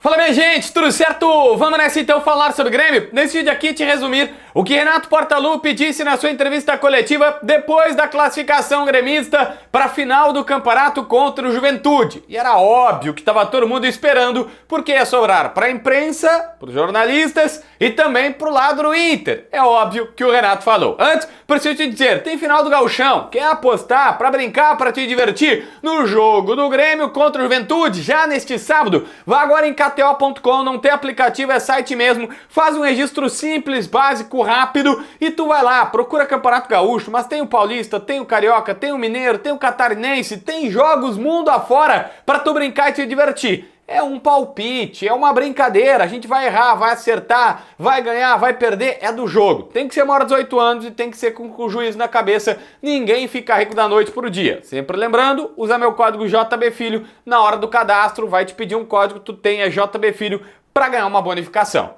Fala minha gente, tudo certo? Vamos nessa então falar sobre Grêmio? Nesse vídeo aqui te resumir o que Renato Portaluppi disse na sua entrevista coletiva depois da classificação gremista para a final do campeonato contra o Juventude. E era óbvio que estava todo mundo esperando, porque ia sobrar para a imprensa, para os jornalistas e também para o lado do Inter. É óbvio que o Renato falou. Antes, preciso te dizer, tem final do Gauchão. Quer apostar, para brincar, para te divertir no jogo do Grêmio contra o Juventude, já neste sábado? Vá agora em KTO.com, não tem aplicativo, é site mesmo. Faz um registro simples, básico, rápido e tu vai lá, procura Campeonato Gaúcho, mas tem o Paulista, tem o Carioca, tem o Mineiro, tem o Catarinense, tem jogos mundo afora para tu brincar e te divertir. É um palpite, é uma brincadeira, a gente vai errar, vai acertar, vai ganhar, vai perder, é do jogo. Tem que ser maior de 18 anos e tem que ser com o juiz na cabeça, ninguém fica rico da noite pro dia. Sempre lembrando, usa meu código JBFilho, na hora do cadastro vai te pedir um código, tu tenha JBFilho para ganhar uma bonificação.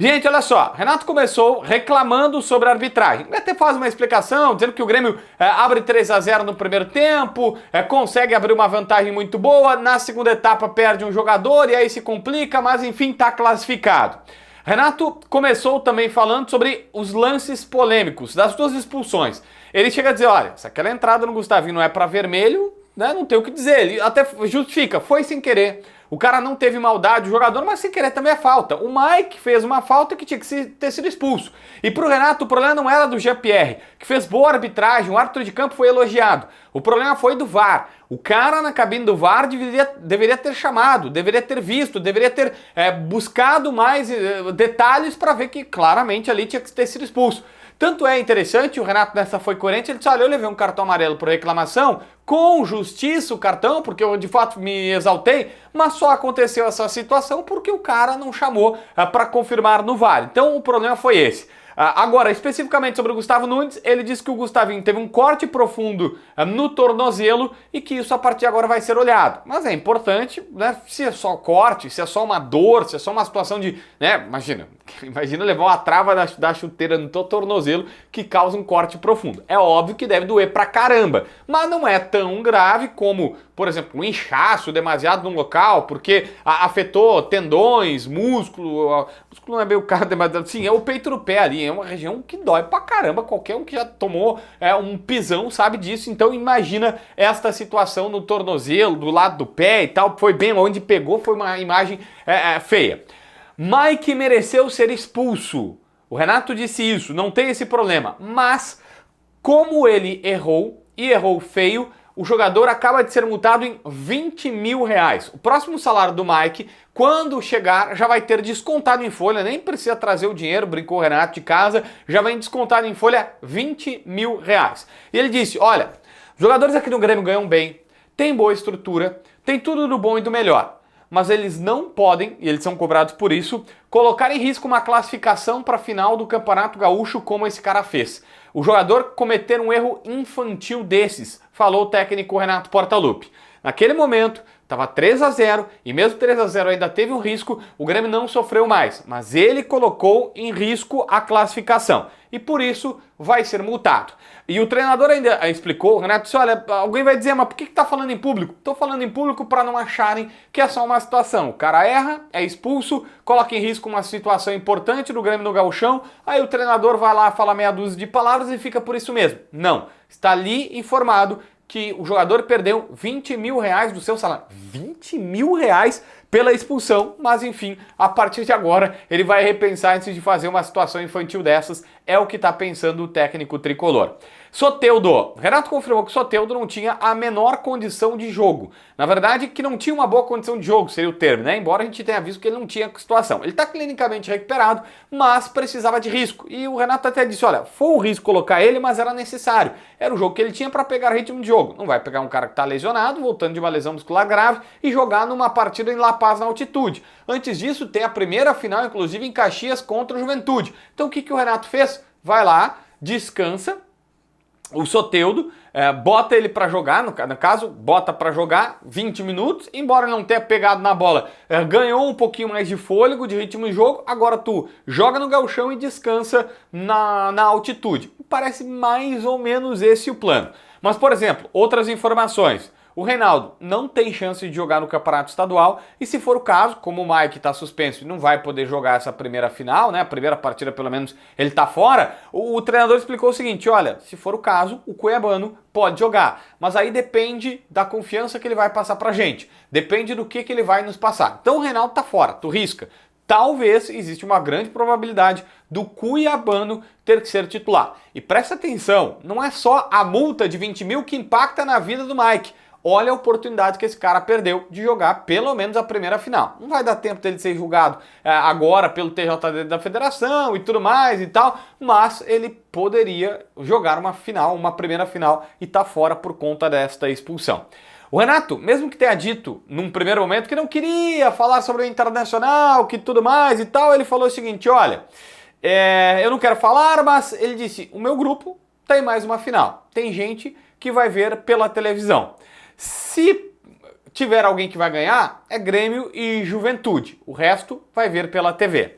Gente, olha só, Renato começou reclamando sobre a arbitragem. Ele até faz uma explicação, dizendo que o Grêmio abre 3-0 no primeiro tempo, consegue abrir uma vantagem muito boa, na segunda etapa perde um jogador e aí se complica, mas enfim, está classificado. Renato começou também falando sobre os lances polêmicos, das duas expulsões. Ele chega a dizer, olha, se aquela entrada no Gustavinho não é para vermelho, né, não tem o que dizer, ele até justifica, foi sem querer. O cara não teve maldade, o jogador, mas sem querer também é falta. O Mike fez uma falta que tinha que ter sido expulso. E pro Renato o problema não era do Jean-Pierre, que fez boa arbitragem, o árbitro de campo foi elogiado. O problema foi do VAR. O cara na cabine do VAR deveria ter chamado, deveria ter visto, deveria ter buscado mais detalhes para ver que claramente ali tinha que ter sido expulso. Tanto é interessante, o Renato nessa foi coerente, ele disse, olha, eu levei um cartão amarelo por reclamação, com justiça o cartão, porque eu de fato me exaltei, mas só aconteceu essa situação porque o cara não chamou para confirmar no VAR. Então o problema foi esse. Agora, especificamente sobre o Gustavo Nunes, ele disse que o Gustavinho teve um corte profundo no tornozelo e que isso a partir de agora vai ser olhado. Mas é importante, né, se é só corte, se é só uma dor, se é só uma situação de, né, imagina levar uma trava da chuteira no teu tornozelo que causa um corte profundo. É óbvio que deve doer pra caramba, mas não é tão grave como, por exemplo, um inchaço demasiado no local, porque afetou tendões, músculo não é meio caro demasiado, sim, é o peito do pé ali, é uma região que dói pra caramba, qualquer um que já tomou um pisão sabe disso, então imagina esta situação no tornozelo, do lado do pé e tal, foi bem onde pegou, foi uma imagem feia. Mike mereceu ser expulso, o Renato disse isso, não tem esse problema, mas como ele errou, e errou feio, o jogador acaba de ser multado em 20 mil reais. O próximo salário do Mike, quando chegar, já vai ter descontado em folha, nem precisa trazer o dinheiro, brincou o Renato de casa, já vem descontado em folha 20 mil reais. E ele disse, olha, os jogadores aqui no Grêmio ganham bem, tem boa estrutura, tem tudo do bom e do melhor. Mas eles não podem, e eles são cobrados por isso, colocar em risco uma classificação para a final do Campeonato Gaúcho como esse cara fez. O jogador cometer um erro infantil desses, falou o técnico Renato Portaluppi. Naquele momento, estava 3-0 e mesmo 3-0 ainda teve um risco, o Grêmio não sofreu mais, mas ele colocou em risco a classificação e por isso vai ser multado. E o treinador ainda explicou, o Renato disse, olha, alguém vai dizer, mas por que tá falando em público? Tô falando em público para não acharem que é só uma situação. O cara erra, é expulso, coloca em risco uma situação importante do Grêmio no Gauchão, aí o treinador vai lá, fala meia dúzia de palavras e fica por isso mesmo. Não, está ali informado que o jogador perdeu 20 mil reais do seu salário. 20 mil reais pela expulsão, mas enfim, a partir de agora ele vai repensar antes de fazer uma situação infantil dessas, é o que está pensando o técnico tricolor. Soteldo, Renato confirmou que Soteldo não tinha a menor condição de jogo. Na verdade, que não tinha uma boa condição de jogo, seria o termo, né? Embora a gente tenha visto que ele não tinha situação. Ele está clinicamente recuperado, mas precisava de risco. E o Renato até disse, olha, foi um risco colocar ele, mas era necessário. Era o jogo que ele tinha para pegar ritmo de jogo. Não vai pegar um cara que está lesionado, voltando de uma lesão muscular grave, e jogar numa partida em La Paz na altitude. Antes disso, tem a primeira final, inclusive em Caxias, contra o Juventude. Então o que o Renato fez? Vai lá, descansa, o Soteldo, bota ele para jogar, no caso, bota para jogar 20 minutos, embora não tenha pegado na bola, ganhou um pouquinho mais de fôlego, de ritmo de jogo, agora tu joga no gauchão e descansa na altitude. Parece mais ou menos esse o plano. Mas, por exemplo, outras informações. O Reinaldo não tem chance de jogar no campeonato estadual e, se for o caso, como o Mike está suspenso e não vai poder jogar essa primeira final, né, a primeira partida pelo menos ele está fora, o treinador explicou o seguinte, olha, se for o caso, o Cuiabano pode jogar, mas aí depende da confiança que ele vai passar pra gente, depende do que ele vai nos passar. Então o Reinaldo tá fora, tu risca. Talvez existe uma grande probabilidade do Cuiabano ter que ser titular. E presta atenção, não é só a multa de 20 mil que impacta na vida do Mike. Olha a oportunidade que esse cara perdeu de jogar pelo menos a primeira final. Não vai dar tempo dele ser julgado agora pelo TJD da federação e tudo mais e tal, mas ele poderia jogar uma final, uma primeira final e tá fora por conta desta expulsão. O Renato, mesmo que tenha dito num primeiro momento que não queria falar sobre o Internacional, que tudo mais e tal, ele falou o seguinte, olha, eu não quero falar, mas ele disse, o meu grupo tem mais uma final. Tem gente que vai ver pela televisão. Se tiver alguém que vai ganhar, é Grêmio e Juventude. O resto vai ver pela TV.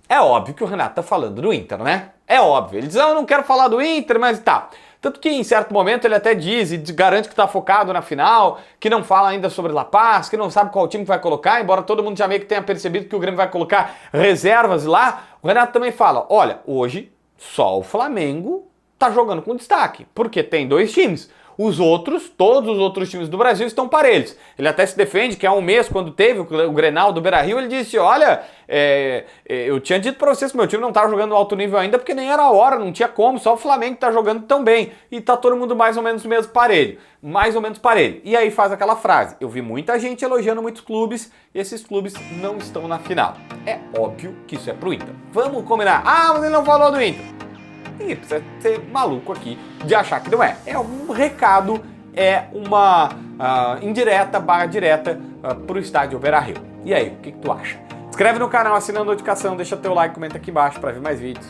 É óbvio que o Renato tá falando do Inter, né? É óbvio. Ele diz, eu não quero falar do Inter, mas tá. Tanto que em certo momento ele até diz e garante que tá focado na final, que não fala ainda sobre La Paz, que não sabe qual time que vai colocar, embora todo mundo já meio que tenha percebido que o Grêmio vai colocar reservas lá. O Renato também fala, olha, hoje só o Flamengo tá jogando com destaque, porque tem dois times. Os outros, todos os outros times do Brasil estão parelhos. Ele até se defende que há um mês, quando teve o Grenal do Beira-Rio, ele disse, olha, eu tinha dito pra vocês que meu time não estava jogando alto nível ainda, porque nem era a hora, não tinha como, só o Flamengo tá jogando tão bem. E tá todo mundo mais ou menos mesmo parelho. Mais ou menos parelho. E aí faz aquela frase, eu vi muita gente elogiando muitos clubes, e esses clubes não estão na final. É óbvio que isso é pro Inter. Vamos combinar. Ah, mas ele não falou do Inter. Ninguém precisa ser maluco aqui de achar que não é. É um recado, é uma indireta barra direta pro estádio Beira-Rio. E aí, o que tu acha? Inscreve no canal, assina a notificação, deixa teu like, comenta aqui embaixo para ver mais vídeos.